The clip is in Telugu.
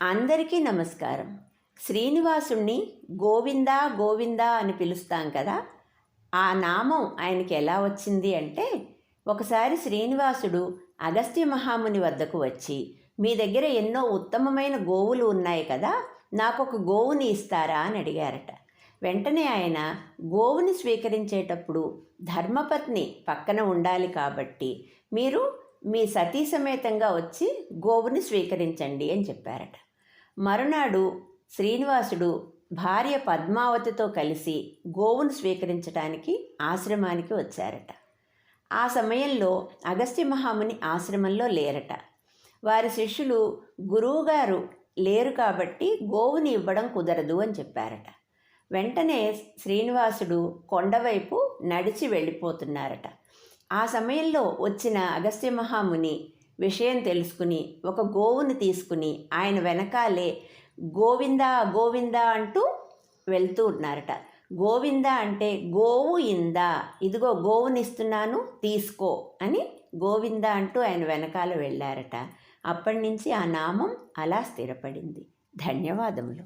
అందరికీ నమస్కారం. శ్రీనివాసుణ్ణి గోవిందా గోవిందా అని పిలుస్తాం కదా. ఆ నామం ఆయనకి ఎలా వచ్చింది అంటే, ఒకసారి శ్రీనివాసుడు అగస్త్య మహాముని వద్దకు వచ్చి, మీ దగ్గర ఎన్నో ఉత్తమమైన గోవులు ఉన్నాయి కదా, నాకొక గోవుని ఇస్తారా అని అడిగారట. వెంటనే ఆయన గోవుని స్వీకరించేటప్పుడు ధర్మపత్ని పక్కన ఉండాలి కాబట్టి మీరు మీ సతీ సమేతంగా వచ్చి గోవుని స్వీకరించండి అని చెప్పారట. మరునాడు శ్రీనివాసుడు భార్య పద్మావతితో కలిసి గోవును స్వీకరించడానికి ఆశ్రమానికి వచ్చారట. ఆ సమయంలో అగస్త్య మహాముని ఆశ్రమంలో లేరట. వారి శిష్యులు గురువుగారు లేరు కాబట్టి గోవుని ఇవ్వడం కుదరదు అని చెప్పారట. వెంటనే శ్రీనివాసుడు కొండవైపు నడిచి వెళ్ళిపోతున్నారట. ఆ సమయంలో వచ్చిన అగస్త్య మహాముని విషయం తెలుసుకుని ఒక గోవును తీసుకుని ఆయన వెనకాలే గోవిందా గోవిందా అంటూ వెళ్తూ ఉన్నారట. గోవింద అంటే గోవు ఇందా, ఇదిగో గోవునిస్తున్నాను తీసుకో అని గోవింద అంటూ ఆయన వెనకాల వెళ్ళారట. అప్పటి నుంచి ఆ నామం అలా స్థిరపడింది. ధన్యవాదములు.